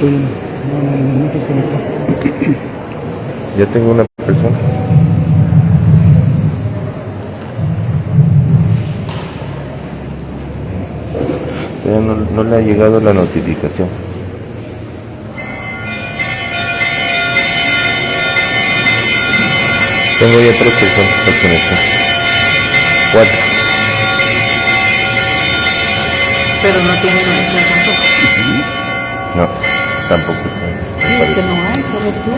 Todavía no te has conectado. Ya tengo una persona. Todavía no le ha llegado la notificación. Tengo ya 3 personas para conectar. 4. Pero no tiene conexión tampoco. No, tampoco. Sí, es que no hay, solo tú.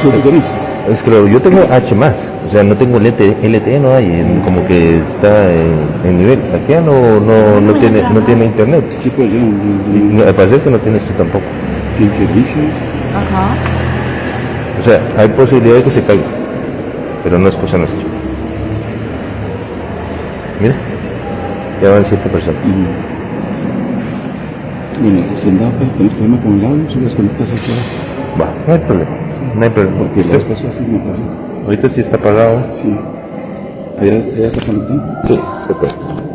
¿Solo tenés? Es que yo tengo H+, o sea, no tengo LTE, no hay, como que está en nivel. Aquí ya no tiene internet. Sí, pues yo. Y parece que no tienes tú tampoco. Sin servicios. Ajá. O sea, hay posibilidad de que se caiga, pero no es cosa nuestra. Mira, ya van 7 personas. Bueno, si en dado caso tenés problema con el audio, si desconectas aquí. Va, no hay problema. No hay problema. Porque la vez pasada sí me pasó. Ahorita sí está apagado. Sí. ¿Allá está conectado? Sí, se puede.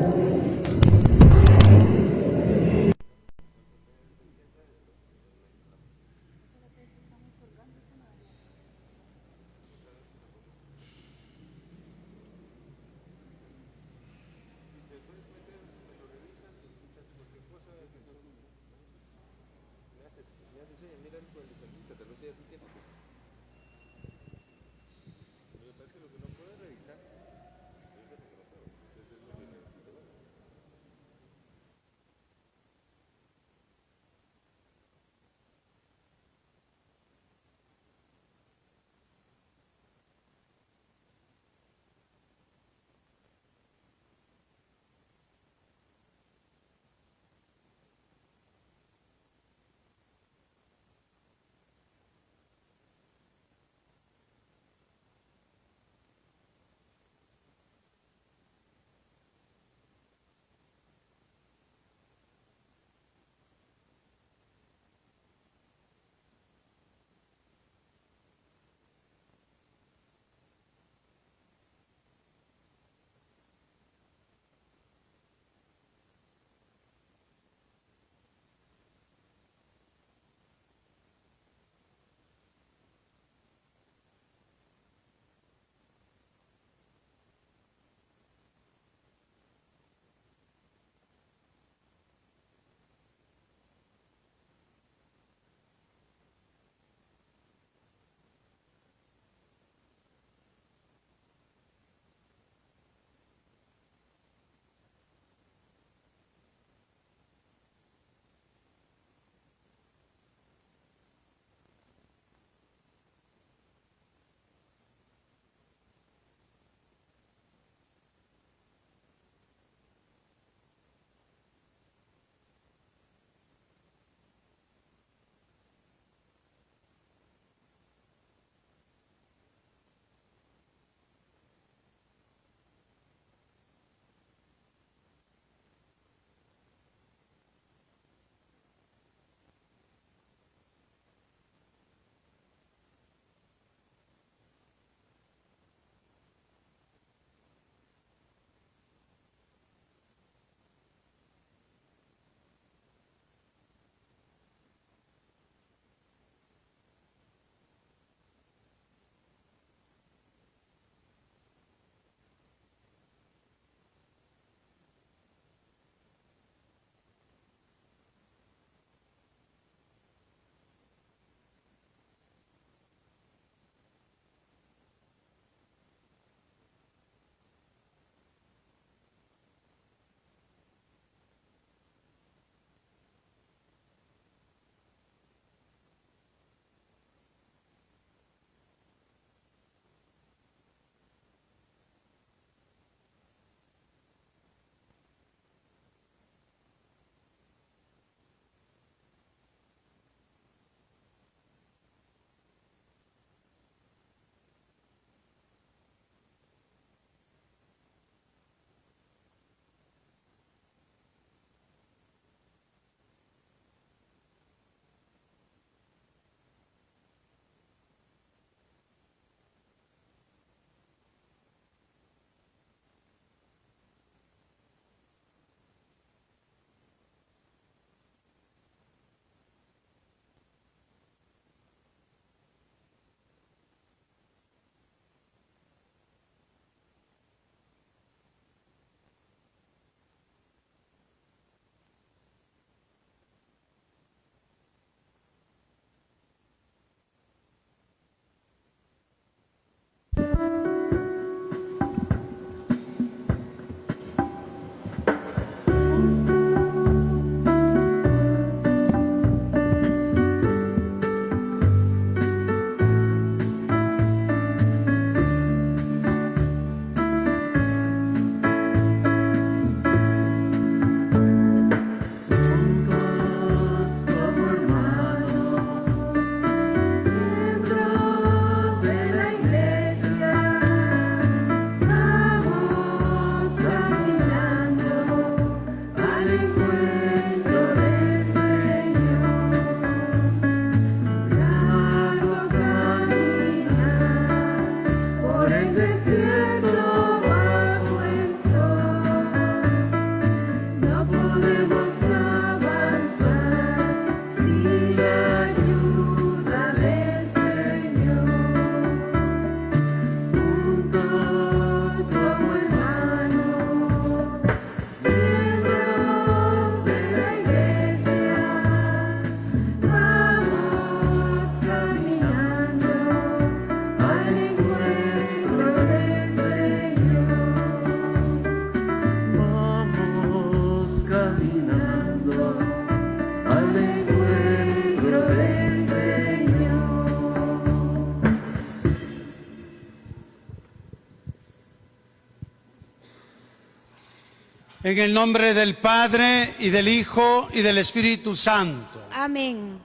En el nombre del Padre, y del Hijo, y del Espíritu Santo. Amén.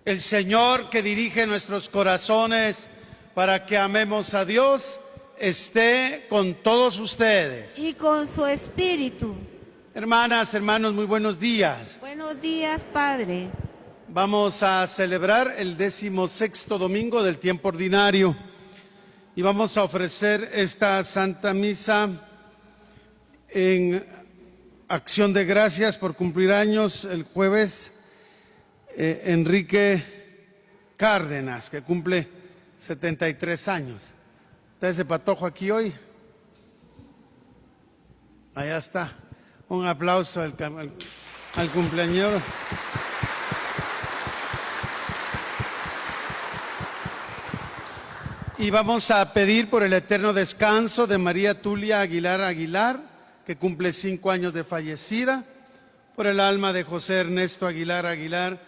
El Señor, que dirige nuestros corazones para que amemos a Dios, esté con todos ustedes. Y con su espíritu. Hermanas, hermanos, muy buenos días. Buenos días, Padre. Vamos a celebrar el 16º domingo del tiempo ordinario y vamos a ofrecer esta Santa Misa en acción de gracias por cumplir años el jueves Enrique Cárdenas, que cumple 73 años. ¿Está ese patojo aquí hoy? Allá está. Un aplauso al cumpleañero. Y vamos a pedir por el eterno descanso de María Tulia Aguilar Aguilar, que cumple 5 años de fallecida, por el alma de José Ernesto Aguilar Aguilar,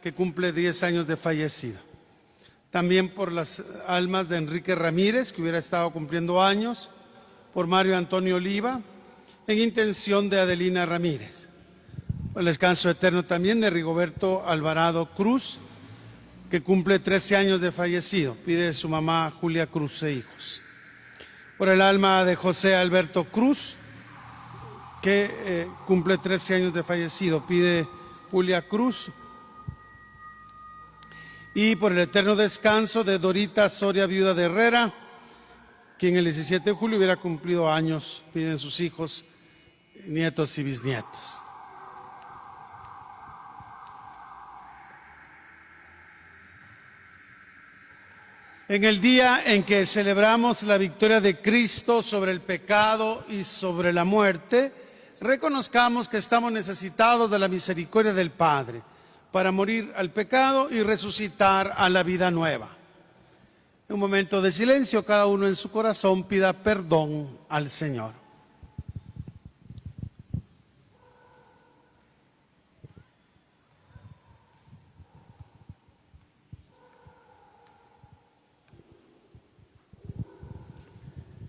que cumple 10 años de fallecida. También por las almas de Enrique Ramírez, que hubiera estado cumpliendo años, por Mario Antonio Oliva, en intención de Adelina Ramírez. Por el descanso eterno también de Rigoberto Alvarado Cruz, que cumple 13 años de fallecido, pide su mamá Julia Cruz e hijos. Por el alma de José Alberto Cruz, que cumple 13 años de fallecido, pide Julia Cruz. Y por el eterno descanso de Dorita Soria, viuda de Herrera, quien el 17 de julio hubiera cumplido años, piden sus hijos, nietos y bisnietos. En el día en que celebramos la victoria de Cristo sobre el pecado y sobre la muerte, reconozcamos que estamos necesitados de la misericordia del Padre para morir al pecado y resucitar a la vida nueva. En un momento de silencio, cada uno en su corazón pida perdón al Señor.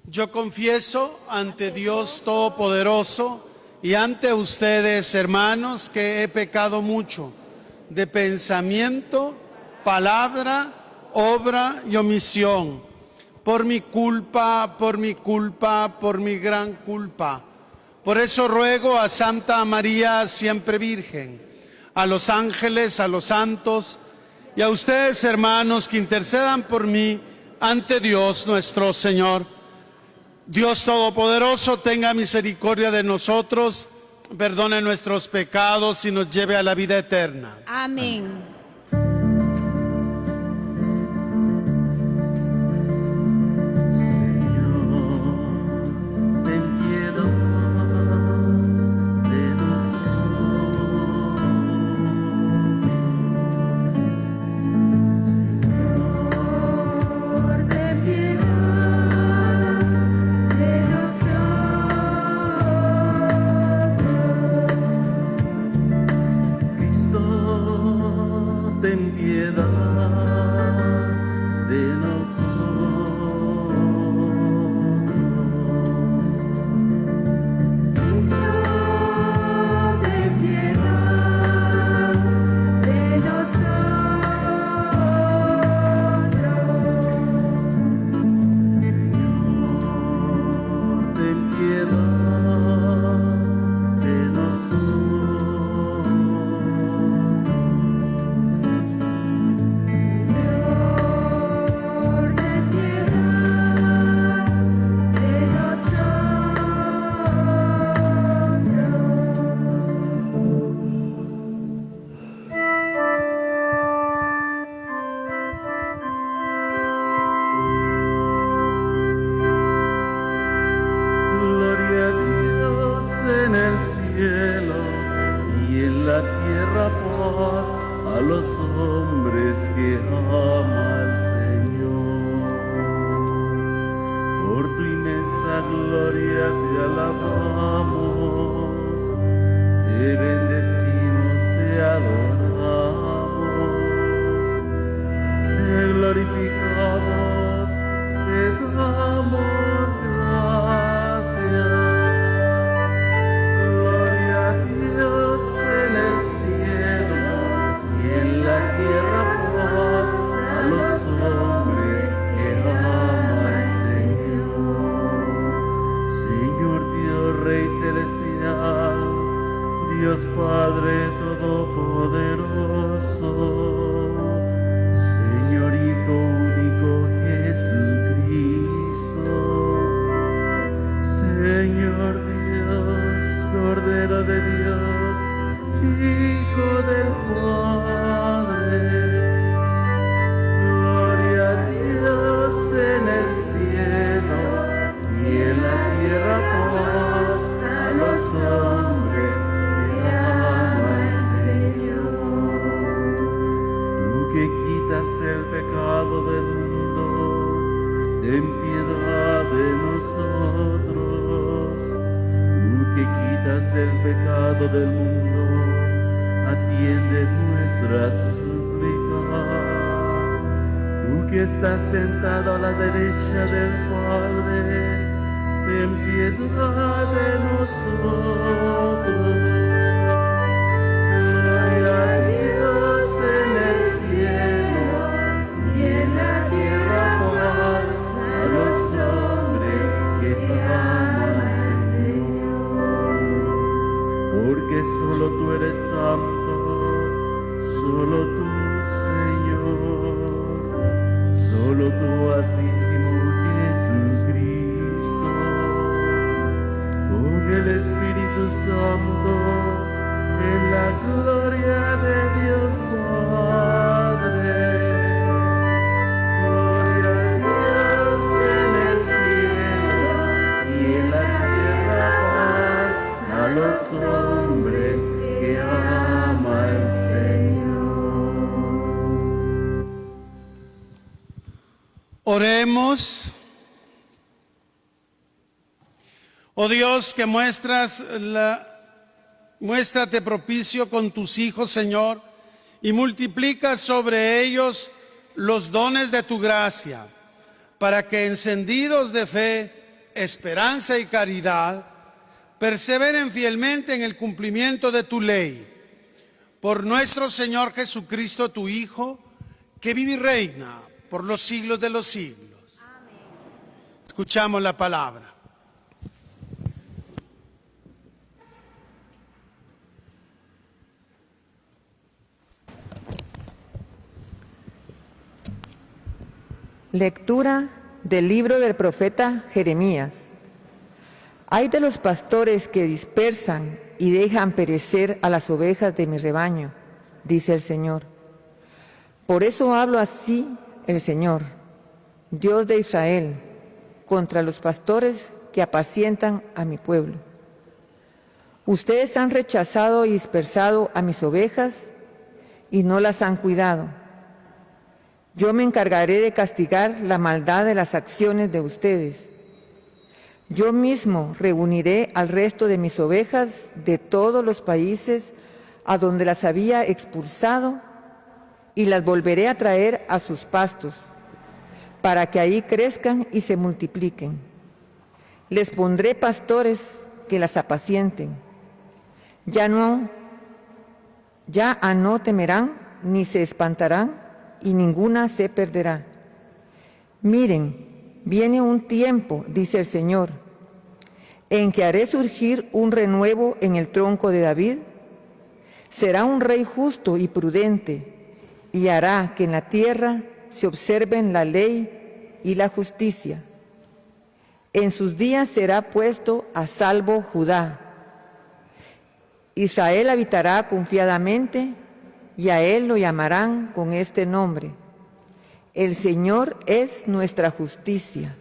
Yo confieso ante Dios Todopoderoso y ante ustedes, hermanos, que he pecado mucho de pensamiento, palabra, obra y omisión, por mi culpa, por mi gran culpa. Por eso ruego a Santa María, siempre Virgen, a los ángeles, a los santos y a ustedes, hermanos, que intercedan por mí ante Dios nuestro Señor. Dios Todopoderoso tenga misericordia de nosotros, perdone nuestros pecados y nos lleve a la vida eterna. Amén. Te damos gracias. celestial, Dios Padre Todopoderoso, Señor Hijo único Jesucristo, Señor Dios, Cordero de Dios, Hijo del Padre, gloria a Dios en el cielo y en la tierra paz a los hombres que aman al Señor. Tú que quitas el pecado del mundo, ten piedad de nosotros. Tú que quitas el pecado del mundo, atiende nuestra súplica. Tú que estás sentado a la derecha del Padre, ten piedad de nosotros. Gloria a Dios en el cielo y en la tierra paz a los hombres que aman al Señor. Porque solo tú eres santo, solo tú, Señor, solo tú, Altísimo Jesucristo, con el Espíritu Santo, en la gloria de Dios Padre. Gloria a Dios en el cielo y en la tierra paz a los hombres que ama el Señor. Oremos. Oh Dios, que muéstrate propicio con tus hijos, Señor, y multiplica sobre ellos los dones de tu gracia, para que encendidos de fe, esperanza y caridad, perseveren fielmente en el cumplimiento de tu ley. Por nuestro Señor Jesucristo, tu Hijo, que vive y reina por los siglos de los siglos. Amén. Escuchamos la palabra. Lectura del libro del profeta Jeremías. Ay de los pastores que dispersan y dejan perecer a las ovejas de mi rebaño, dice el Señor. Por eso hablo así el Señor, Dios de Israel, contra los pastores que apacientan a mi pueblo. Ustedes han rechazado y dispersado a mis ovejas y no las han cuidado. Yo me encargaré de castigar la maldad de las acciones de ustedes. Yo mismo reuniré al resto de mis ovejas de todos los países a donde las había expulsado y las volveré a traer a sus pastos, para que ahí crezcan y se multipliquen. Les pondré pastores que las apacienten. Ya no temerán ni se espantarán, y ninguna se perderá. Miren, viene un tiempo, dice el Señor, en que haré surgir un renuevo en el tronco de David. Será un rey justo y prudente, y hará que en la tierra se observen la ley y la justicia. En sus días será puesto a salvo Judá. Israel habitará confiadamente, y a él lo llamarán con este nombre: el Señor es nuestra justicia.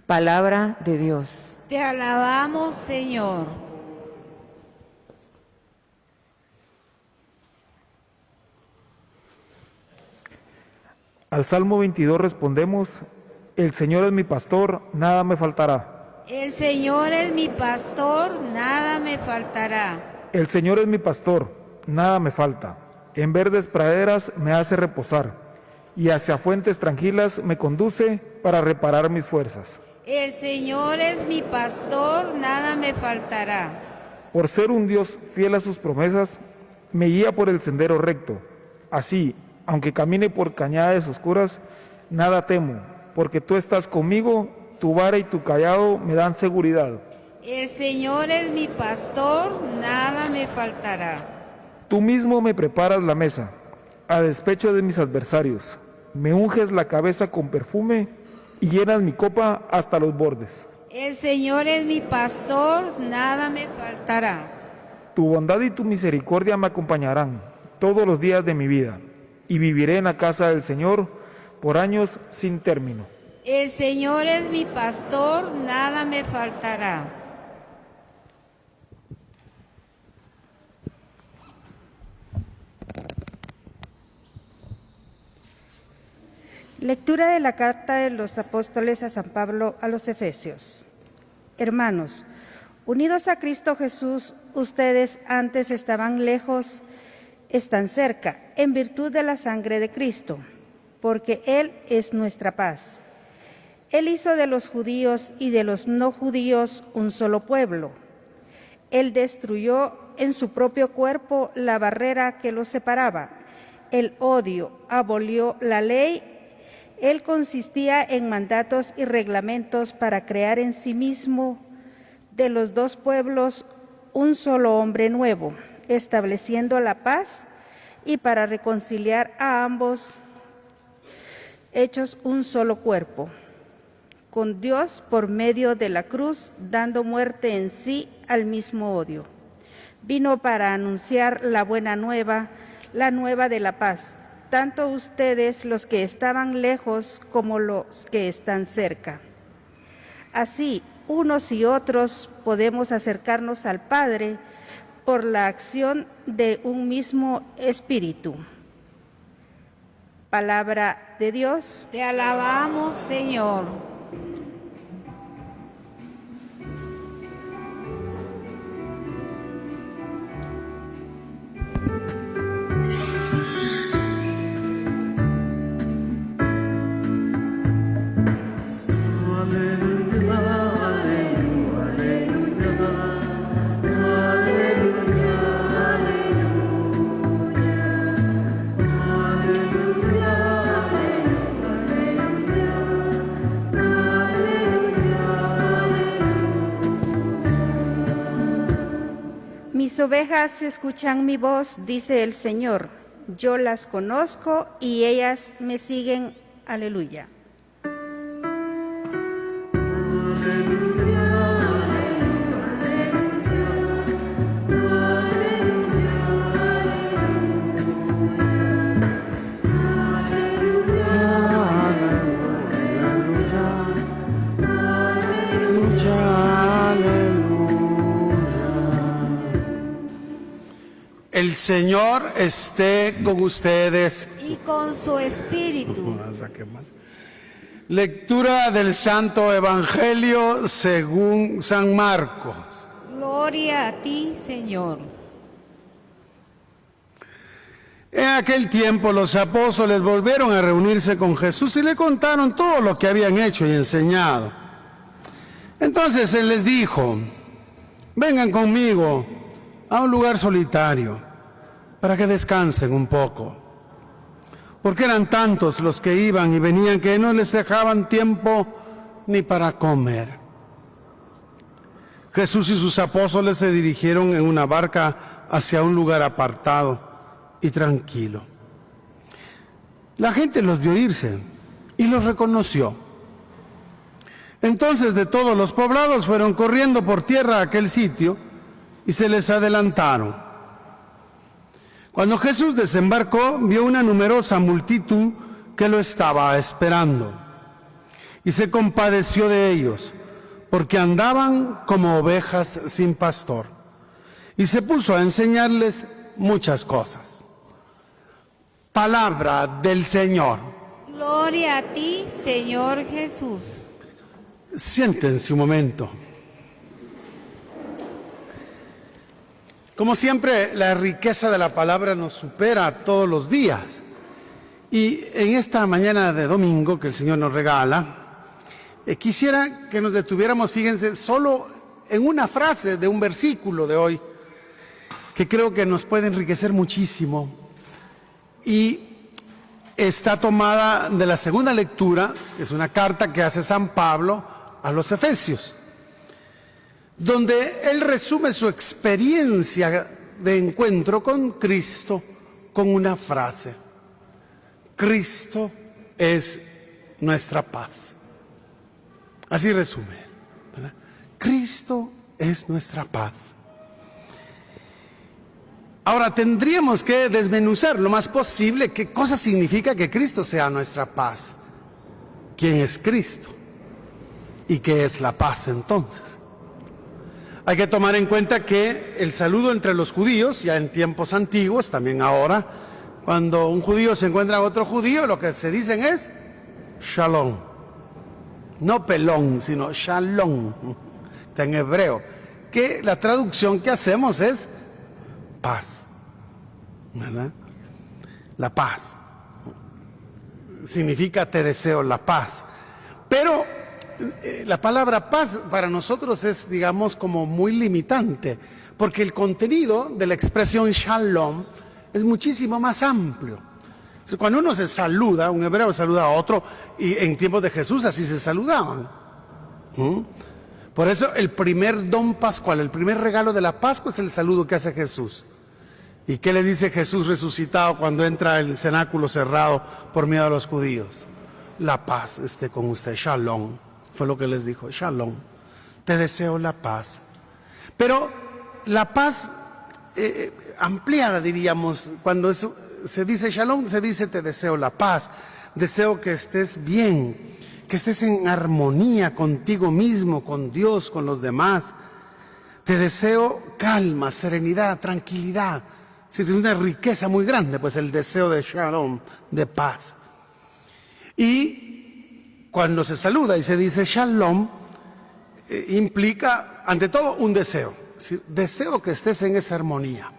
Palabra de Dios. Te alabamos, Señor. Al Salmo 22 respondemos: el Señor es mi pastor, nada me faltará. El Señor es mi pastor, nada me faltará. El Señor es mi pastor, nada me falta. En verdes praderas me hace reposar, y hacia fuentes tranquilas me conduce para reparar mis fuerzas. El Señor es mi pastor, nada me faltará. Por ser un Dios fiel a sus promesas, me guía por el sendero recto. Así, aunque camine por cañadas oscuras, nada temo, porque tú estás conmigo, tu vara y tu cayado me dan seguridad. El Señor es mi pastor, nada me faltará. Tú mismo me preparas la mesa, a despecho de mis adversarios. Me unges la cabeza con perfume y llenas mi copa hasta los bordes. El Señor es mi pastor, nada me faltará. Tu bondad y tu misericordia me acompañarán todos los días de mi vida, y viviré en la casa del Señor por años sin término. El Señor es mi pastor, nada me faltará. Lectura de la carta de los apóstoles a San Pablo a los Efesios. Hermanos, unidos a Cristo Jesús, ustedes antes estaban lejos, están cerca, en virtud de la sangre de Cristo, porque Él es nuestra paz. Él hizo de los judíos y de los no judíos un solo pueblo. Él destruyó en su propio cuerpo la barrera que los separaba, el odio, abolió la ley. Él consistía en mandatos y reglamentos para crear en sí mismo de los dos pueblos un solo hombre nuevo, estableciendo la paz y para reconciliar a ambos, hechos un solo cuerpo, con Dios por medio de la cruz, dando muerte en sí al mismo odio. Vino para anunciar la buena nueva, la nueva de la paz, tanto ustedes los que estaban lejos como los que están cerca. Así, unos y otros podemos acercarnos al Padre por la acción de un mismo Espíritu. Palabra de Dios. Te alabamos, Señor. Mis ovejas escuchan mi voz, dice el Señor. Yo las conozco y ellas me siguen. Aleluya. El Señor esté con ustedes. Y con su espíritu. Lectura del Santo Evangelio según San Marcos. Gloria a ti, Señor. En aquel tiempo los apóstoles volvieron a reunirse con Jesús y le contaron todo lo que habían hecho y enseñado. Entonces Él les dijo: vengan conmigo a un lugar solitario para que descansen un poco, porque eran tantos los que iban y venían que no les dejaban tiempo ni para comer. Jesús y sus apóstoles se dirigieron en una barca hacia un lugar apartado y tranquilo. La gente los vio irse y los reconoció. Entonces de todos los poblados fueron corriendo por tierra a aquel sitio y se les adelantaron. Cuando Jesús desembarcó, vio una numerosa multitud que lo estaba esperando y se compadeció de ellos, porque andaban como ovejas sin pastor, y se puso a enseñarles muchas cosas. Palabra del Señor. Gloria a ti, Señor Jesús. Siéntense un momento. Como siempre, la riqueza de la palabra nos supera todos los días. Y en esta mañana de domingo que el Señor nos regala, quisiera que nos detuviéramos, fíjense, solo en una frase de un versículo de hoy, que creo que nos puede enriquecer muchísimo. Y está tomada de la segunda lectura, que es una carta que hace San Pablo a los Efesios. donde él resume su experiencia de encuentro con Cristo con una frase: Cristo es nuestra paz. Así resume, ¿verdad? Cristo es nuestra paz. Ahora tendríamos que desmenuzar lo más posible qué cosa significa que Cristo sea nuestra paz. ¿Quién es Cristo? ¿Y qué es la paz entonces? Hay que tomar en cuenta que el saludo entre los judíos, ya en tiempos antiguos, también ahora, cuando un judío se encuentra con otro judío, lo que se dicen es shalom. No pelón, sino shalom. Está en hebreo. Que la traducción que hacemos es paz, ¿verdad? La paz significa te deseo la paz. Pero la palabra paz para nosotros es, digamos, como muy limitante, porque el contenido de la expresión shalom es muchísimo más amplio. Cuando uno se saluda, un hebreo saluda a otro, y en tiempos de Jesús así se saludaban. Por eso el primer don pascual, el primer regalo de la Pascua es el saludo que hace Jesús. ¿Y qué le dice Jesús resucitado cuando entra el cenáculo cerrado por miedo a los judíos? La paz esté con usted, shalom. Fue lo que les dijo, shalom. Te deseo la paz. Pero la paz ampliada, diríamos, cuando se dice shalom, se dice te deseo la paz. Deseo que estés bien, que estés en armonía contigo mismo, con Dios, con los demás. Te deseo calma, serenidad, tranquilidad. Es una riqueza muy grande, pues el deseo de shalom, de paz. Y cuando se saluda y se dice shalom, implica ante todo un deseo. Deseo que estés en esa armonía.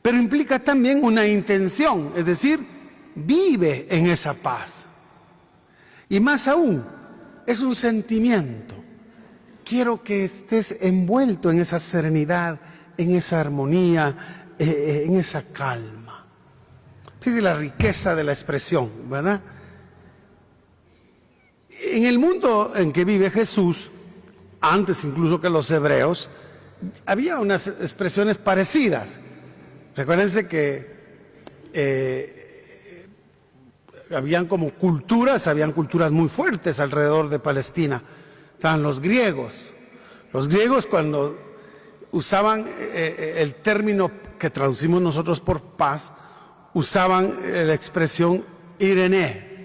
Pero implica también una intención, es decir, vive en esa paz. Y más aún, es un sentimiento. Quiero que estés envuelto en esa serenidad, en esa armonía, en esa calma. Fíjese la riqueza de la expresión, ¿verdad? En el mundo en que vive Jesús, antes incluso que los hebreos, había unas expresiones parecidas. Recuérdense que habían como culturas, habían culturas muy fuertes alrededor de Palestina. Estaban los griegos. Los griegos, cuando usaban el término que traducimos nosotros por paz, usaban la expresión Irene.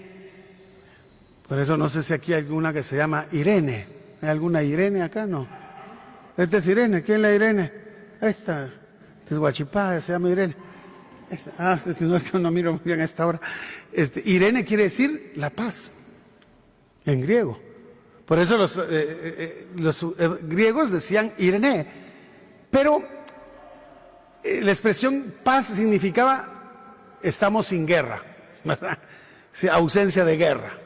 Por eso no sé si aquí hay alguna que se llama Irene. ¿Hay alguna Irene acá? No. Esta es Irene. ¿Quién es la Irene? Esta es Guachipá, se llama Irene. No es que no miro muy bien a esta hora. Irene quiere decir la paz, en griego. Por eso los griegos decían Irene. Pero la expresión paz significaba estamos sin guerra, ¿verdad? Ausencia de guerra.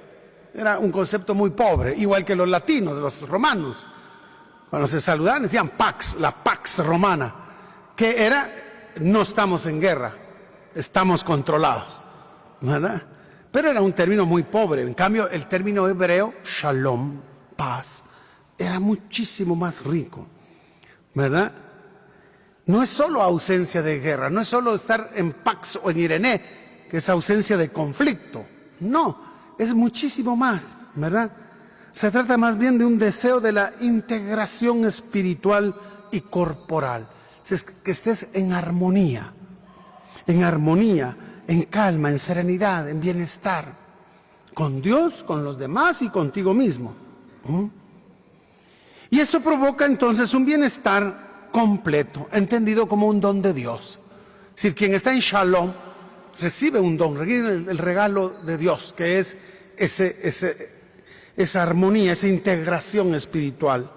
Era un concepto muy pobre, igual que los latinos, los romanos. Cuando se saludaban decían pax, la pax romana, que era no estamos en guerra, estamos controlados, ¿verdad? Pero era un término muy pobre. En cambio, el término hebreo, shalom, paz, era muchísimo más rico, ¿verdad? No es solo ausencia de guerra, no es solo estar en pax o en Irene, que es ausencia de conflicto. No, es muchísimo más, ¿verdad? Se trata más bien de un deseo de la integración espiritual y corporal. Que estés en armonía, en calma, en serenidad, en bienestar, con Dios, con los demás y contigo mismo. Y esto provoca entonces un bienestar completo, entendido como un don de Dios. Es decir, quien está en shalom recibe un don, recibe el regalo de Dios, que es esa armonía, esa integración espiritual.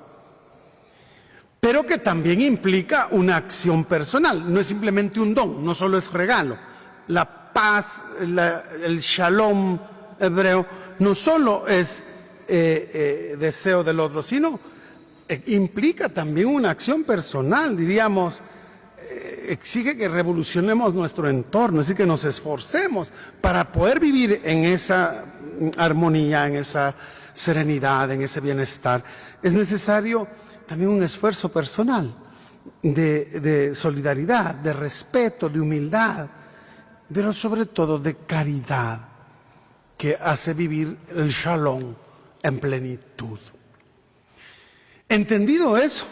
Pero que también implica una acción personal, no es simplemente un don, no solo es regalo. La paz, el shalom hebreo, no solo es deseo del otro, sino implica también una acción personal, diríamos, exige que revolucionemos nuestro entorno, es decir, que nos esforcemos para poder vivir en esa armonía, en esa serenidad, en ese bienestar. Es necesario también un esfuerzo personal de solidaridad, de respeto, de humildad, pero sobre todo de caridad, que hace vivir el shalom en plenitud. Entendido eso,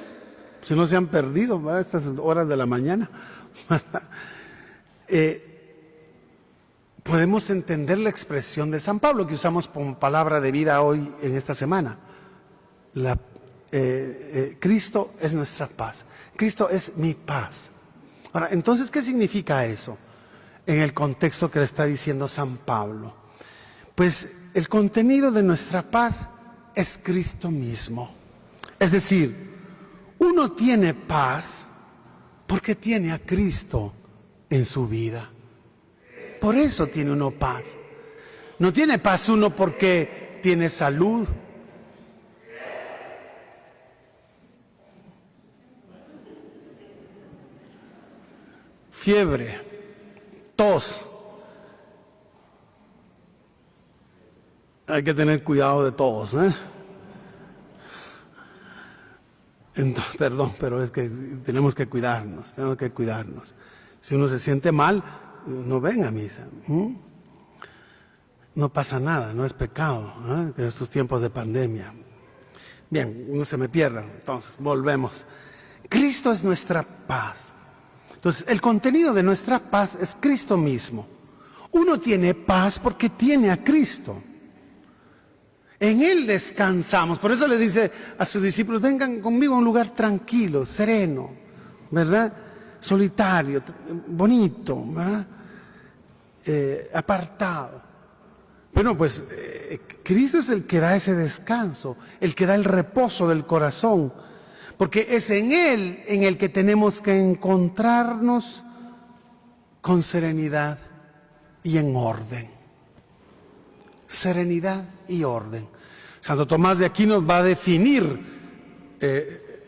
si no se han perdido, ¿verdad?, estas horas de la mañana, podemos entender la expresión de San Pablo que usamos como palabra de vida hoy en esta semana. Cristo es nuestra paz. Cristo es mi paz. Ahora, entonces, ¿qué significa eso en el contexto que le está diciendo San Pablo? Pues el contenido de nuestra paz es Cristo mismo. Es decir, uno tiene paz porque tiene a Cristo en su vida. Por eso tiene uno paz. No tiene paz uno porque tiene salud. Fiebre, tos. Hay que tener cuidado de todos, ¿eh? Perdón, pero es que tenemos que cuidarnos. Si uno se siente mal, no venga a misa. No pasa nada, no es pecado, ¿eh?, en estos tiempos de pandemia. Bien, no se me pierdan, entonces volvemos. Cristo es nuestra paz. Entonces, el contenido de nuestra paz es Cristo mismo. Uno tiene paz porque tiene a Cristo. En Él descansamos. Por eso le dice a sus discípulos: vengan conmigo a un lugar tranquilo, sereno, ¿verdad? Solitario, bonito, ¿verdad? Apartado. Bueno, pues Cristo es el que da ese descanso, el que da el reposo del corazón, porque es en Él en el que tenemos que encontrarnos con serenidad y en orden. Serenidad y orden. Santo Tomás de Aquino va a definir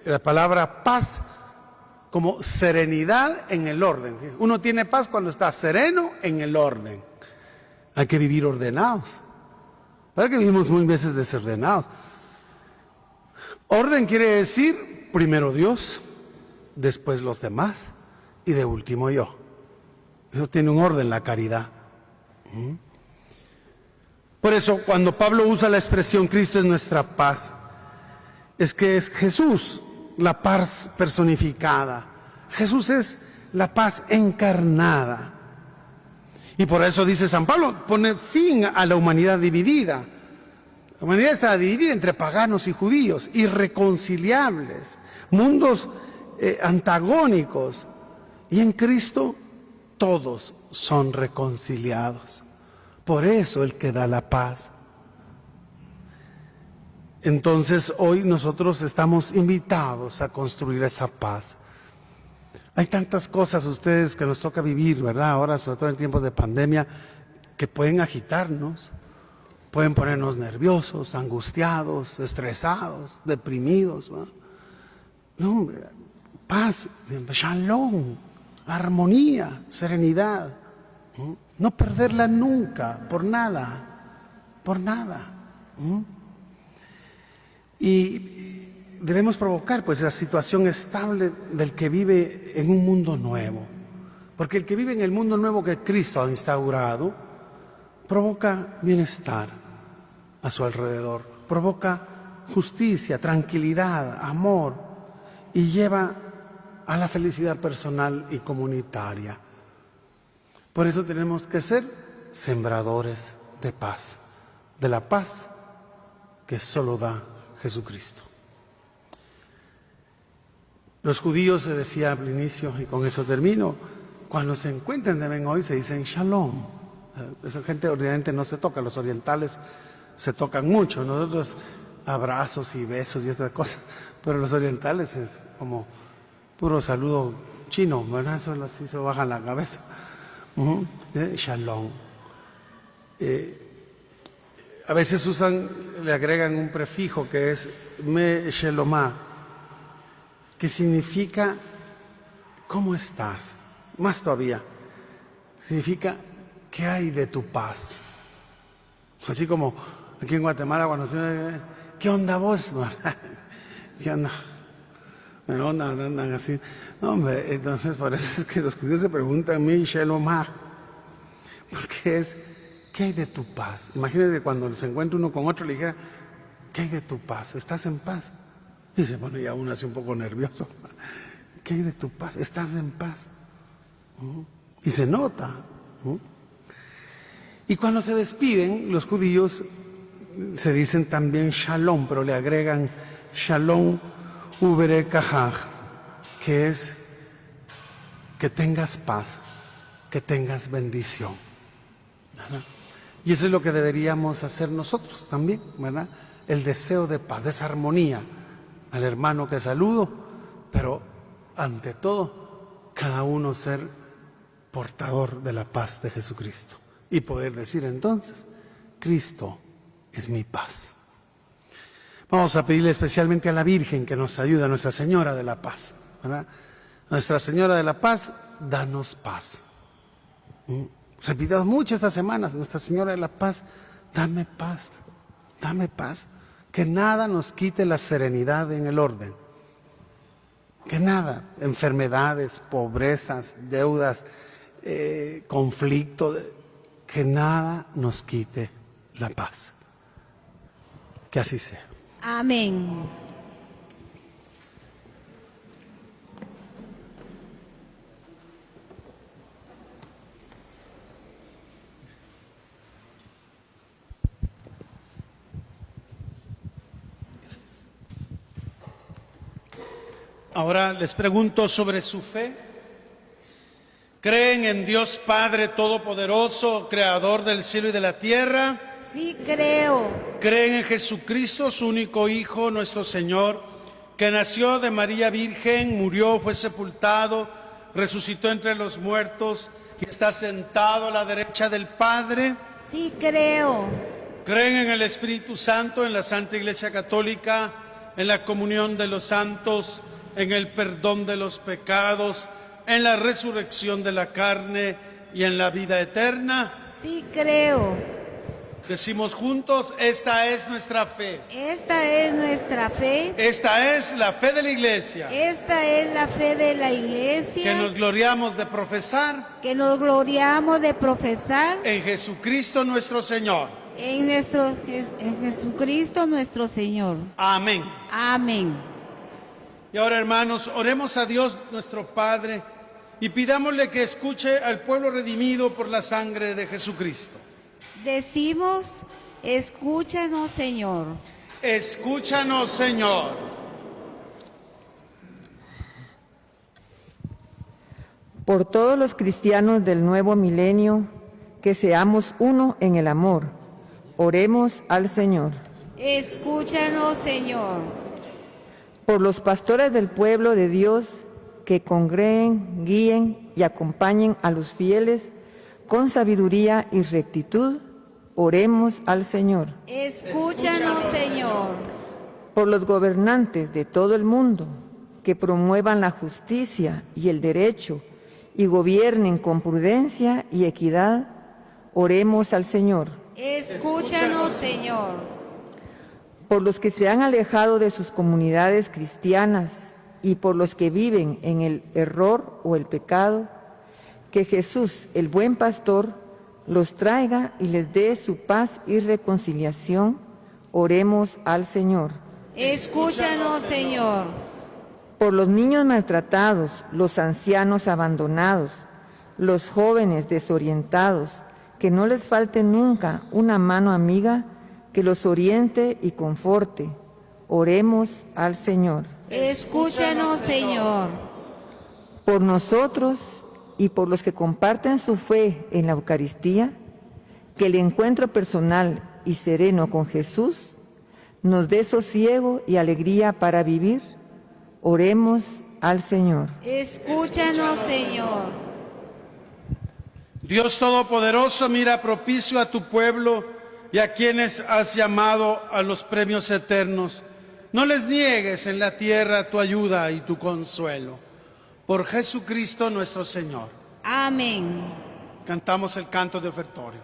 la palabra paz como serenidad en el orden. Uno tiene paz cuando está sereno en el orden. Hay que vivir ordenados. ¿Verdad que vivimos muy veces desordenados? Orden quiere decir primero Dios, después los demás y de último yo. Eso tiene un orden, la caridad. Por eso, cuando Pablo usa la expresión Cristo es nuestra paz, es que es Jesús la paz personificada. Jesús es la paz encarnada. Y por eso dice San Pablo, pone fin a la humanidad dividida. La humanidad está dividida entre paganos y judíos, irreconciliables, mundos antagónicos. Y en Cristo todos son reconciliados. Por eso el que da la paz. Entonces hoy nosotros estamos invitados a construir esa paz. Hay tantas cosas ustedes que nos toca vivir, ¿verdad? Ahora, sobre todo en tiempos de pandemia, que pueden agitarnos, pueden ponernos nerviosos, angustiados, estresados, deprimidos, ¿no? No, paz, shalom, armonía, serenidad. No perderla nunca, por nada. Y debemos provocar pues esa situación estable del que vive en un mundo nuevo. Porque el que vive en el mundo nuevo que Cristo ha instaurado, provoca bienestar a su alrededor, provoca justicia, tranquilidad, amor y lleva a la felicidad personal y comunitaria. Por eso tenemos que ser sembradores de paz, de la paz que solo da Jesucristo. Los judíos, se decía al inicio, y con eso termino, cuando se encuentran deben hoy se dicen shalom. Esa gente ordinariamente no se toca, los orientales se tocan mucho, nosotros abrazos y besos y estas cosas, pero los orientales es como puro saludo chino, ¿verdad? Solo así se bajan la cabeza. Shalom. A veces le agregan un prefijo que es me shelomá, que significa ¿cómo estás? Más todavía, significa ¿qué hay de tu paz? Así como aquí en Guatemala cuando se ¿qué onda vos? ¿Qué onda? No, andan así. No, hombre, entonces por eso es que los judíos se preguntan, Michel Omar, porque es, ¿qué hay de tu paz? Imagínate cuando se encuentra uno con otro, le dijera, ¿qué hay de tu paz? ¿Estás en paz? Y se pone ya uno así un poco nervioso. ¿Qué hay de tu paz? ¿Estás en paz? Y se nota. Y cuando se despiden, los judíos se dicen también shalom, pero le agregan shalom uberekahaj, que es que tengas paz, que tengas bendición, ¿verdad? Y eso es lo que deberíamos hacer nosotros también, ¿verdad? El deseo de paz, de esa armonía al hermano que saludo, pero ante todo, cada uno ser portador de la paz de Jesucristo y poder decir entonces, Cristo es mi paz. Vamos a pedirle especialmente a la Virgen que nos ayude, a Nuestra Señora de la Paz, ¿verdad? Nuestra Señora de la Paz, danos paz. Repitamos mucho estas semanas, Nuestra Señora de la Paz, dame paz, dame paz. Que nada nos quite la serenidad en el orden. Que nada, enfermedades, pobrezas, deudas, conflicto, que nada nos quite la paz. Que así sea. Amén. Ahora les pregunto sobre su fe. ¿Creen en Dios Padre Todopoderoso, Creador del cielo y de la tierra? Sí creo. ¿Creen en Jesucristo, su único Hijo, nuestro Señor, que nació de María Virgen, murió, fue sepultado, resucitó entre los muertos y está sentado a la derecha del Padre? Sí creo. ¿Creen en el Espíritu Santo, en la Santa Iglesia Católica, en la comunión de los santos, en el perdón de los pecados, en la resurrección de la carne y en la vida eterna? Sí creo. Decimos juntos, esta es nuestra fe. Esta es nuestra fe. Esta es la fe de la Iglesia. Esta es la fe de la Iglesia. Que nos gloriamos de profesar. Que nos gloriamos de profesar. En Jesucristo nuestro Señor. En Jesucristo nuestro Señor. Amén. Amén. Y ahora, hermanos, oremos a Dios nuestro Padre y pidámosle que escuche al pueblo redimido por la sangre de Jesucristo. Decimos, escúchanos, Señor. Escúchanos, Señor. Por todos los cristianos del nuevo milenio, que seamos uno en el amor. Oremos al Señor. Escúchanos, Señor. Por los pastores del pueblo de Dios, que congreguen, guíen y acompañen a los fieles con sabiduría y rectitud, oremos al Señor. Escúchanos, Señor. Por los gobernantes de todo el mundo, que promuevan la justicia y el derecho y gobiernen con prudencia y equidad, oremos al Señor. Escúchanos, Señor. Por los que se han alejado de sus comunidades cristianas y por los que viven en el error o el pecado, que Jesús, el buen pastor, los traiga y les dé su paz y reconciliación, oremos al Señor. Escúchanos, Señor. Por los niños maltratados, los ancianos abandonados, los jóvenes desorientados, que no les falte nunca una mano amiga que los oriente y conforte. Oremos al Señor. Escúchanos, Señor. Por nosotros y por los que comparten su fe en la Eucaristía, que el encuentro personal y sereno con Jesús nos dé sosiego y alegría para vivir. Oremos al Señor. Escúchanos, Señor. Dios Todopoderoso, mira propicio a tu pueblo y a quienes has llamado a los premios eternos. No les niegues en la tierra tu ayuda y tu consuelo. Por Jesucristo nuestro Señor. Amén. Cantamos el canto de ofertorio.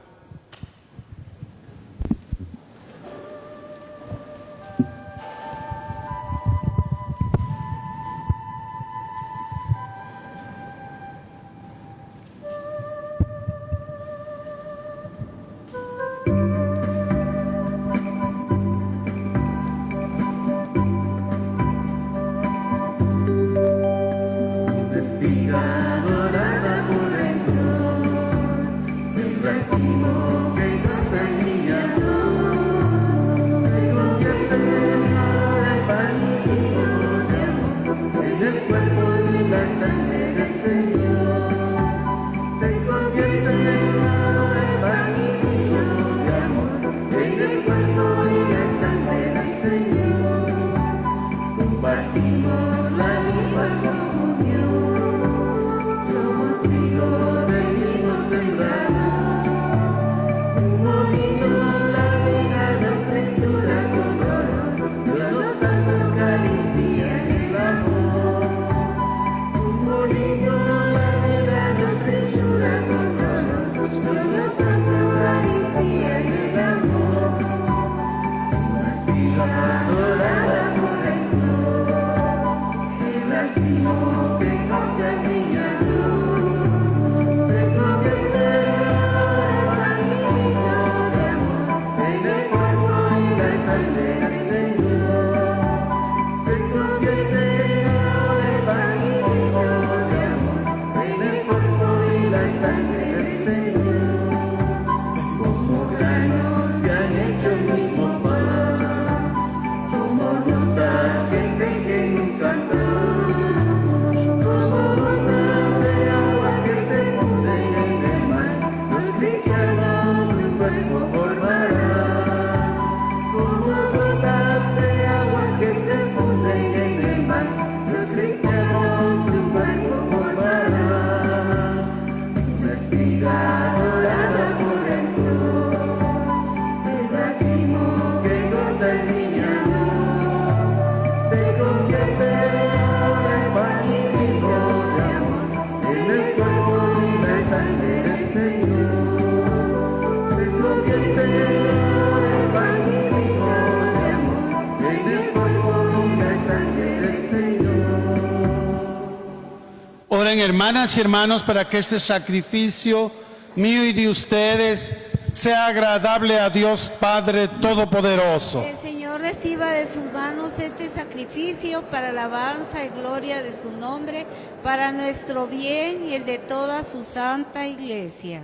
Oren, hermanas y hermanos, para que este sacrificio mío y de ustedes sea agradable a Dios Padre Todopoderoso. El Señor reciba de sus manos este sacrificio para alabanza y gloria de su nombre, para nuestro bien y el de toda su santa iglesia.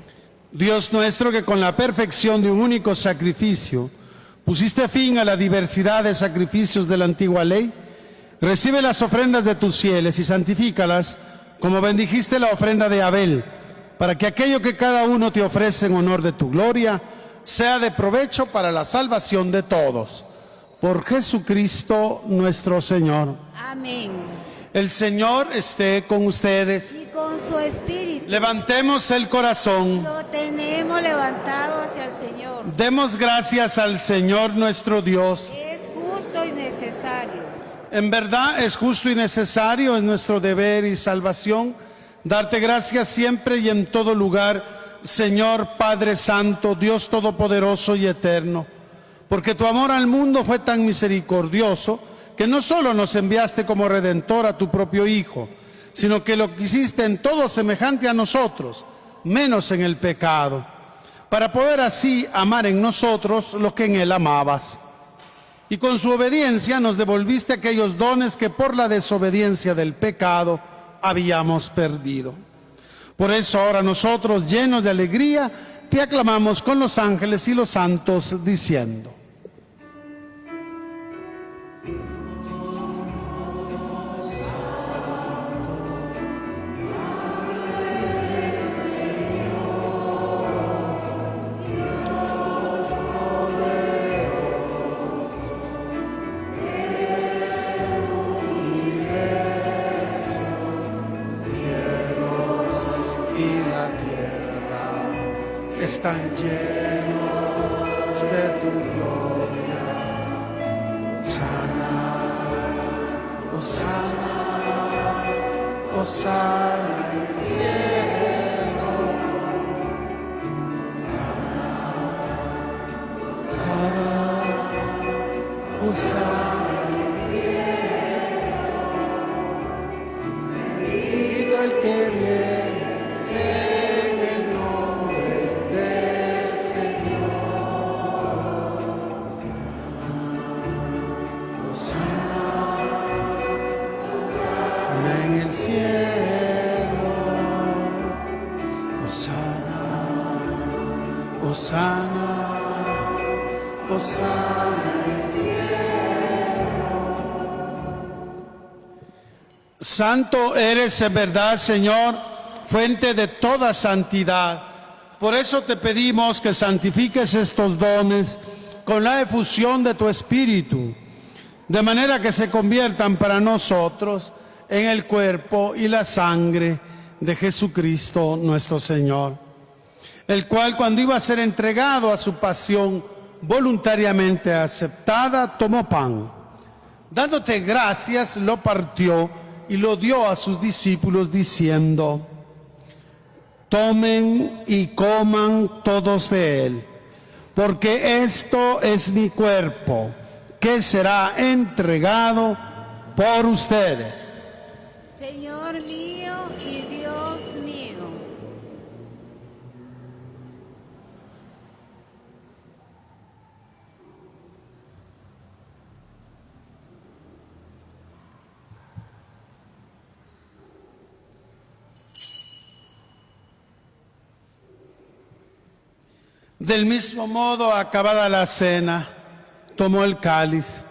Dios nuestro, que con la perfección de un único sacrificio pusiste fin a la diversidad de sacrificios de la antigua ley, recibe las ofrendas de tus fieles y santifícalas como bendijiste la ofrenda de Abel, para que aquello que cada uno te ofrece en honor de tu gloria sea de provecho para la salvación de todos. Por Jesucristo nuestro Señor. Amén. El Señor esté con ustedes. Y con su espíritu. Levantemos el corazón. Lo tenemos levantado hacia el Señor. Demos gracias al Señor nuestro Dios. Es justo y necesario. En verdad es justo y necesario, es nuestro deber y salvación, darte gracias siempre y en todo lugar, Señor Padre Santo, Dios Todopoderoso y Eterno, porque tu amor al mundo fue tan misericordioso que no solo nos enviaste como Redentor a tu propio Hijo, sino que lo quisiste en todo semejante a nosotros, menos en el pecado, para poder así amar en nosotros lo que en Él amabas. Y con su obediencia nos devolviste aquellos dones que por la desobediencia del pecado habíamos perdido. Por eso ahora nosotros, llenos de alegría, te aclamamos con los ángeles y los santos, diciendo: están llenos de tu gloria. Sana, Hosana, Hosana en el cielo. Sana, Hosana en el cielo. Bendito el que viene. Hosana, Hosana en el cielo. Santo eres en verdad, Señor, fuente de toda santidad. Por eso te pedimos que santifiques estos dones con la efusión de tu Espíritu, de manera que se conviertan para nosotros en el cuerpo y la sangre de Jesucristo nuestro Señor, el cual, cuando iba a ser entregado a su pasión voluntariamente aceptada, tomó pan. Dándote gracias, lo partió y lo dio a sus discípulos, diciendo: tomen y coman todos de él, porque esto es mi cuerpo, que será entregado por ustedes. Señor mío y Dios mío. Del mismo modo, acabada la cena, tomó el cáliz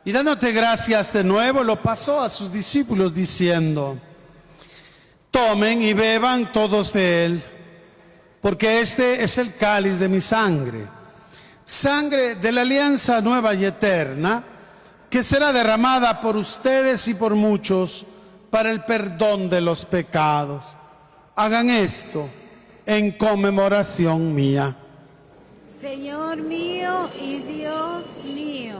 y, dándote gracias de nuevo, lo pasó a sus discípulos diciendo: tomen y beban todos de él, porque este es el cáliz de mi sangre, sangre de la alianza nueva y eterna, que será derramada por ustedes y por muchos para el perdón de los pecados. Hagan esto en conmemoración mía. Señor mío y Dios mío.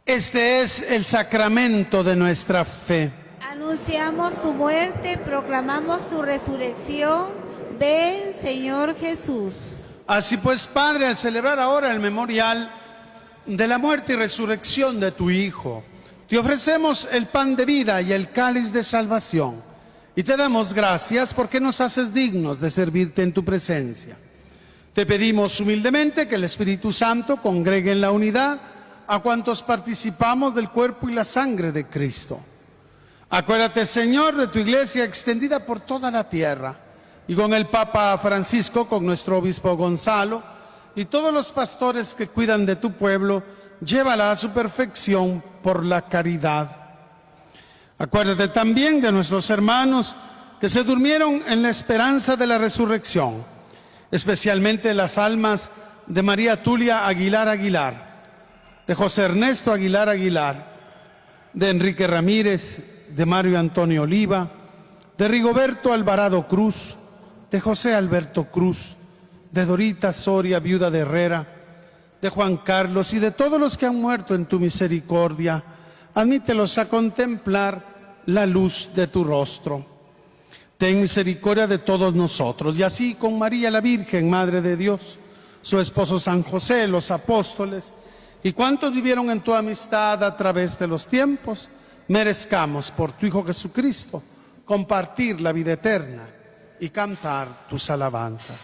Este es el sacramento de nuestra fe. Anunciamos tu muerte, proclamamos tu resurrección. Ven, Señor Jesús. Así pues, Padre, al celebrar ahora el memorial de la muerte y resurrección de tu Hijo, te ofrecemos el pan de vida y el cáliz de salvación. Y te damos gracias porque nos haces dignos de servirte en tu presencia. Te pedimos humildemente que el Espíritu Santo congregue en la unidad a cuantos participamos del cuerpo y la sangre de Cristo. Acuérdate, Señor, de tu iglesia extendida por toda la tierra, y con el Papa Francisco, con nuestro obispo Gonzalo, y todos los pastores que cuidan de tu pueblo, llévala a su perfección por la caridad. Acuérdate también de nuestros hermanos que se durmieron en la esperanza de la resurrección, especialmente las almas de María Tulia Aguilar Aguilar, de José Ernesto Aguilar Aguilar, de Enrique Ramírez, de Mario Antonio Oliva, de Rigoberto Alvarado Cruz, de José Alberto Cruz, de Dorita Soria, viuda de Herrera, de Juan Carlos y de todos los que han muerto en tu misericordia. Admítelos a contemplar la luz de tu rostro. Ten misericordia de todos nosotros, y así con María la Virgen, Madre de Dios, su esposo San José, los apóstoles, y cuantos vivieron en tu amistad a través de los tiempos, merezcamos por tu Hijo Jesucristo compartir la vida eterna y cantar tus alabanzas.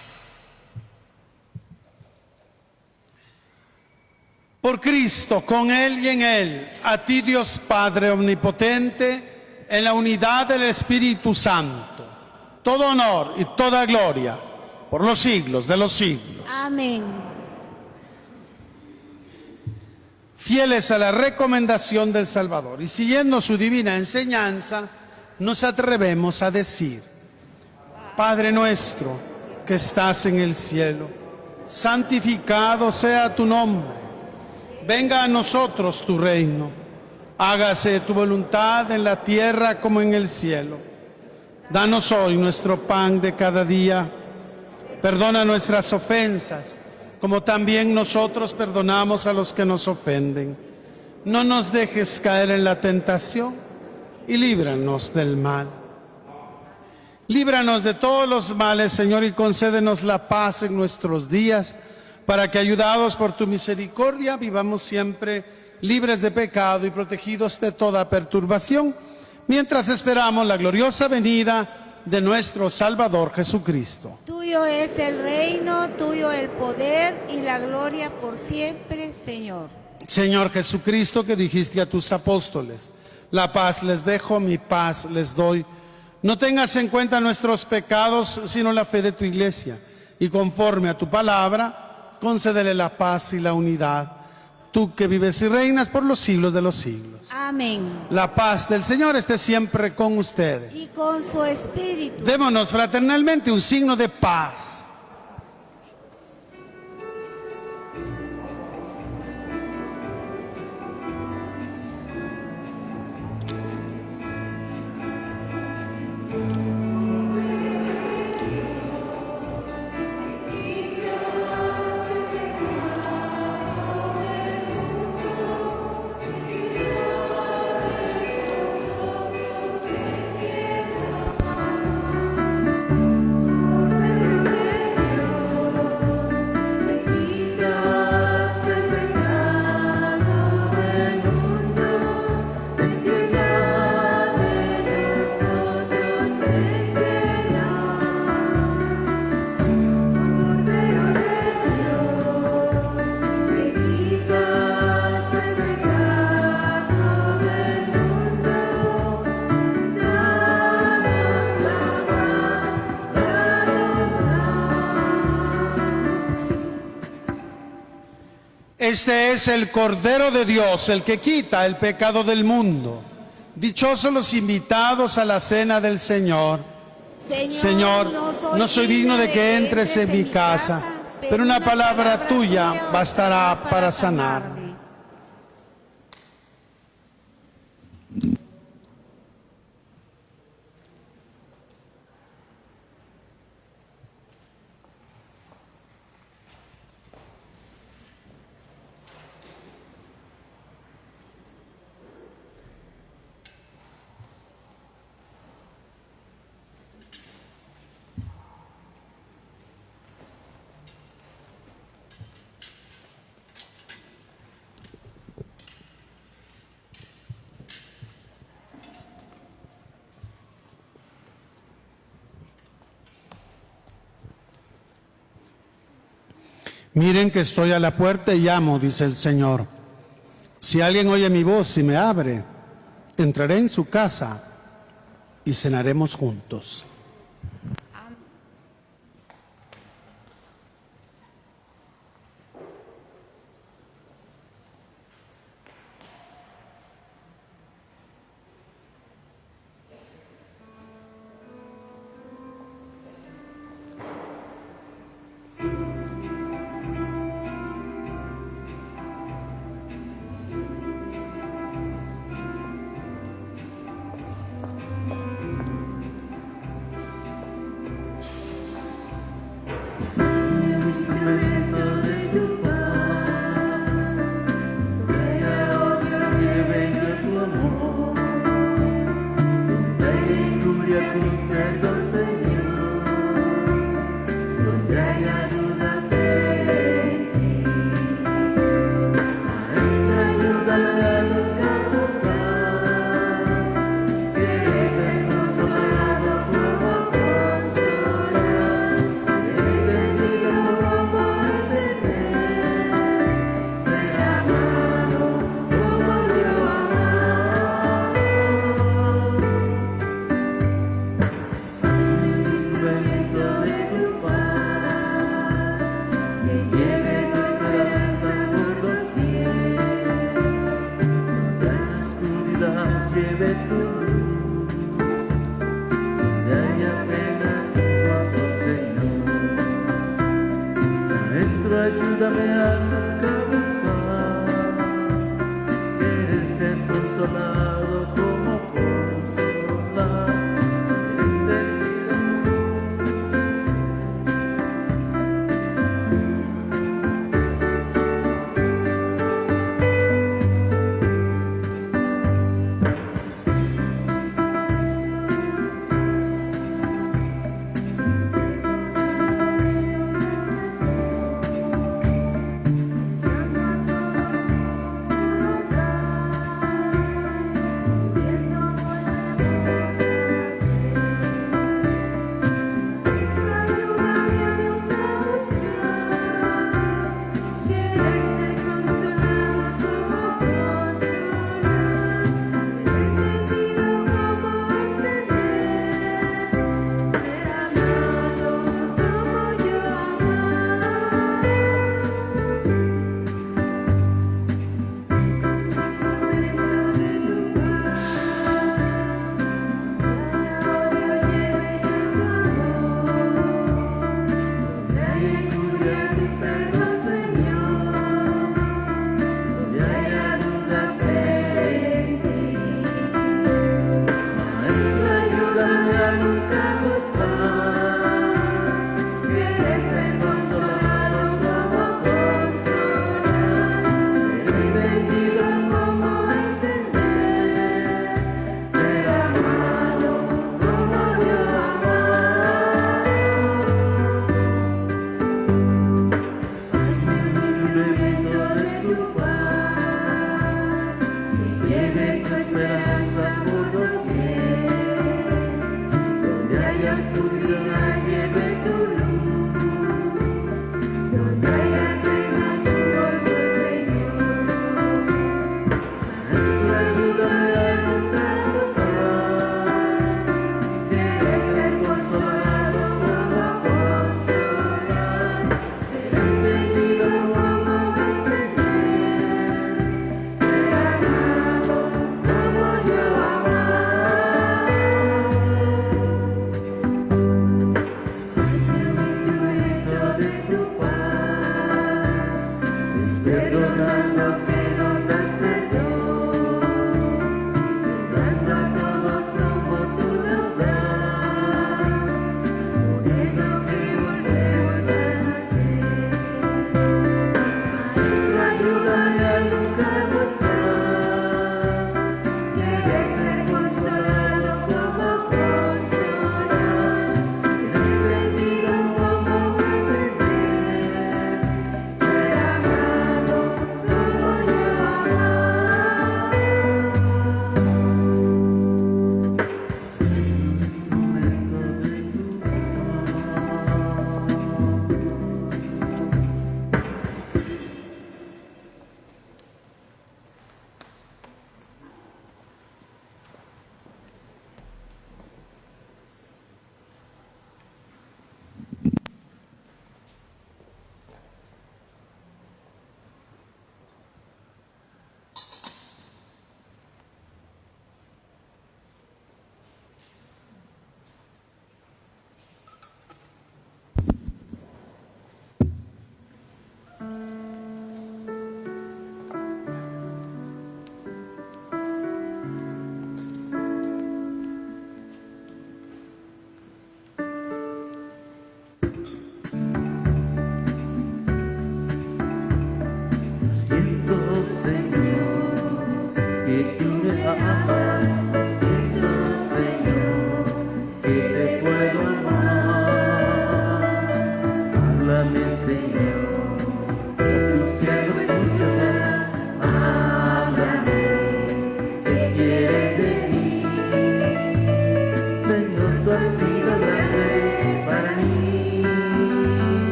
Por Cristo, con Él y en Él, a ti Dios Padre Omnipotente, en la unidad del Espíritu Santo, todo honor y toda gloria por los siglos de los siglos. Amén. Fieles a la recomendación del Salvador y siguiendo su divina enseñanza, nos atrevemos a decir: Padre nuestro que estás en el cielo, santificado sea tu nombre. Venga a nosotros tu reino. Hágase tu voluntad en la tierra como en el cielo. Danos hoy nuestro pan de cada día. Perdona nuestras ofensas, como también nosotros perdonamos a los que nos ofenden. No nos dejes caer en la tentación y líbranos del mal. Líbranos de todos los males, Señor, y concédenos la paz en nuestros días, para que, ayudados por tu misericordia, vivamos siempre libres de pecado y protegidos de toda perturbación, mientras esperamos la gloriosa venida de nuestro Salvador Jesucristo. Tuyo es el reino, tuyo el poder y la gloria por siempre, Señor. Señor Jesucristo, que dijiste a tus apóstoles: la paz les dejo, mi paz les doy. No tengas en cuenta nuestros pecados, sino la fe de tu iglesia, y conforme a tu palabra, concédele la paz y la unidad, tú que vives y reinas por los siglos de los siglos. Amén. La paz del Señor esté siempre con ustedes. Y con su espíritu. Démonos fraternalmente un signo de paz. Este es el Cordero de Dios, el que quita el pecado del mundo. Dichosos los invitados a la cena del Señor. Señor, no soy digno de que entres en mi casa, pero una palabra tuya bastará para sanarme. Miren que estoy a la puerta y llamo, dice el Señor. Si alguien oye mi voz y me abre, entraré en su casa y cenaremos juntos.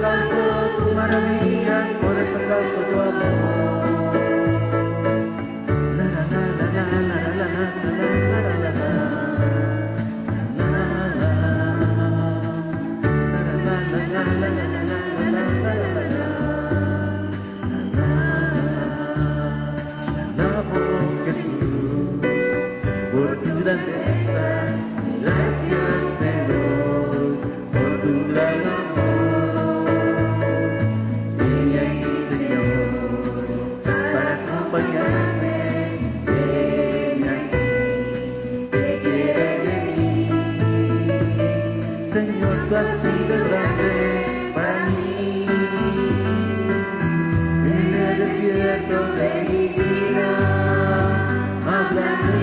canto tus maravillas, por eso canto tu amor. La la la la la la la la la la la. Por tu grandeza, gracias te doy, por tu gran amor. Ven aquí, Señor, para acompañarme. Ven aquí, te quiero de mí. Señor, tú has sido grande para mí. En el desierto de mi vida, háblame.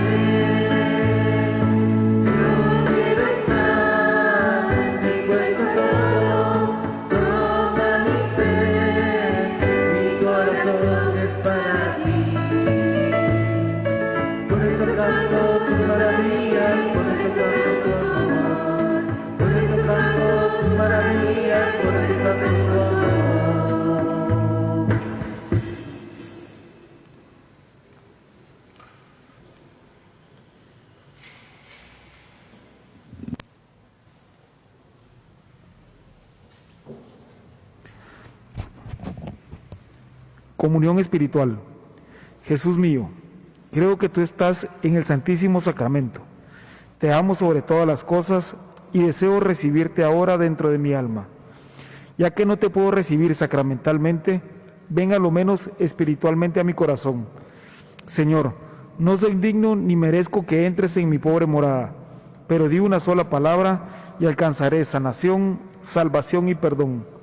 Comunión espiritual. Jesús mío, creo que tú estás en el Santísimo Sacramento. Te amo sobre todas las cosas y deseo recibirte ahora dentro de mi alma. Ya que no te puedo recibir sacramentalmente, ven a lo menos espiritualmente a mi corazón. Señor, no soy digno ni merezco que entres en mi pobre morada, pero di una sola palabra y alcanzaré sanación, salvación y perdón.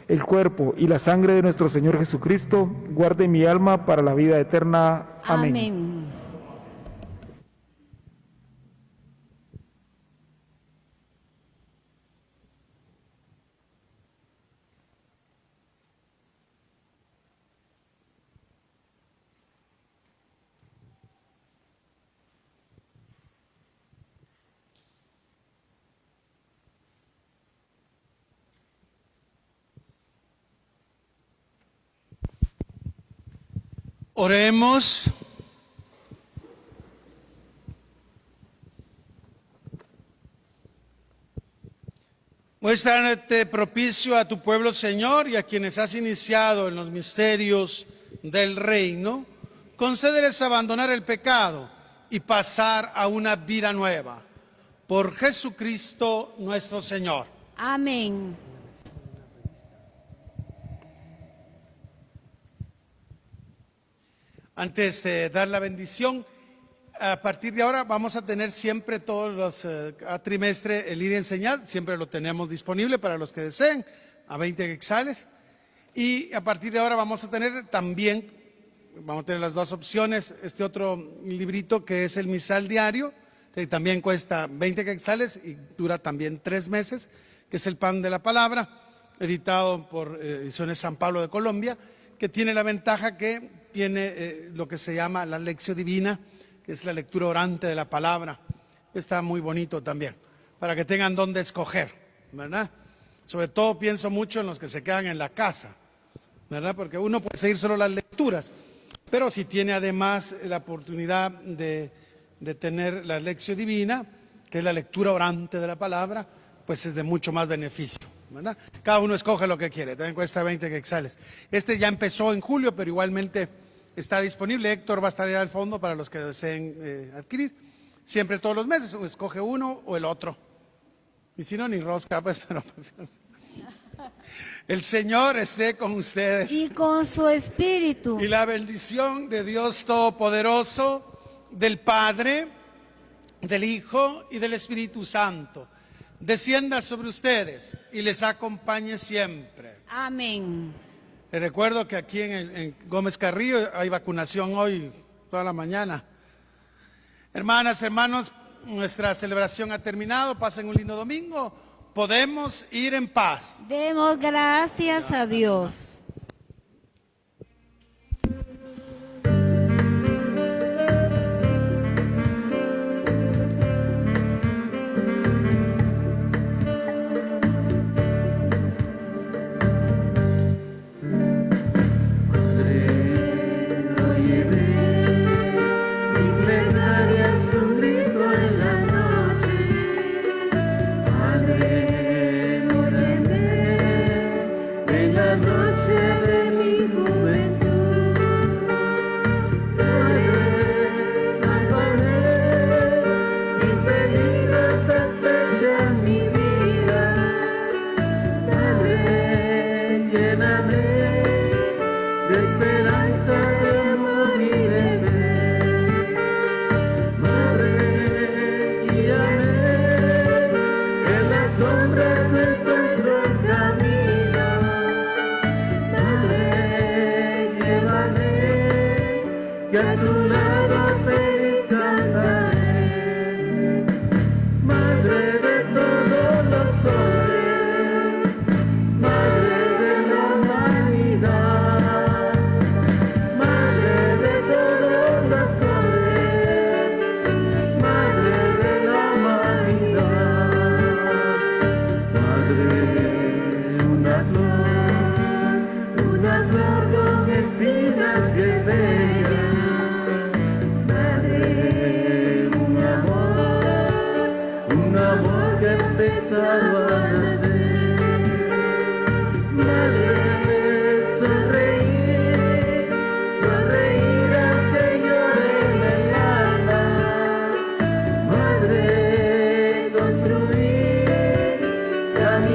El cuerpo y la sangre de nuestro Señor Jesucristo guarde mi alma para la vida eterna. Amén. Amén. Oremos. Muéstrate propicio a tu pueblo, Señor, y a quienes has iniciado en los misterios del reino. Concédeles abandonar el pecado y pasar a una vida nueva. Por Jesucristo nuestro Señor. Amén. Antes de dar la bendición, a partir de ahora vamos a tener siempre todos los a trimestre el ID Enseñad, siempre lo tenemos disponible para los que deseen, a 20 quetzales. Y a partir de ahora vamos a tener también, vamos a tener las dos opciones, este otro librito que es el misal diario, que también cuesta 20 quetzales y dura también 3 meses, que es el pan de la palabra, editado por Ediciones San Pablo de Colombia, que tiene la ventaja que tiene lo que se llama la lección divina, que es la lectura orante de la palabra. Está muy bonito también, para que tengan dónde escoger, ¿verdad? Sobre todo pienso mucho en los que se quedan en la casa, ¿verdad? Porque uno puede seguir solo las lecturas, pero si tiene además la oportunidad de tener la lección divina, que es la lectura orante de la palabra, pues es de mucho más beneficio, ¿verdad? Cada uno escoge lo que quiere, también cuesta 20 quetzales. Este ya empezó en julio, pero igualmente está disponible. Héctor va a estar allá al fondo para los que deseen adquirir. Siempre todos los meses, o escoge uno o el otro. Y si no, ni rosca, pues, pero pues, el Señor esté con ustedes. Y con su espíritu. Y la bendición de Dios Todopoderoso, del Padre, del Hijo y del Espíritu Santo, descienda sobre ustedes y les acompañe siempre. Amén. Les recuerdo que aquí en Gómez Carrillo hay vacunación hoy, toda la mañana. Hermanas, hermanos, nuestra celebración ha terminado. Pasen un lindo domingo. Podemos ir en paz. Demos gracias a Dios.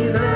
vida.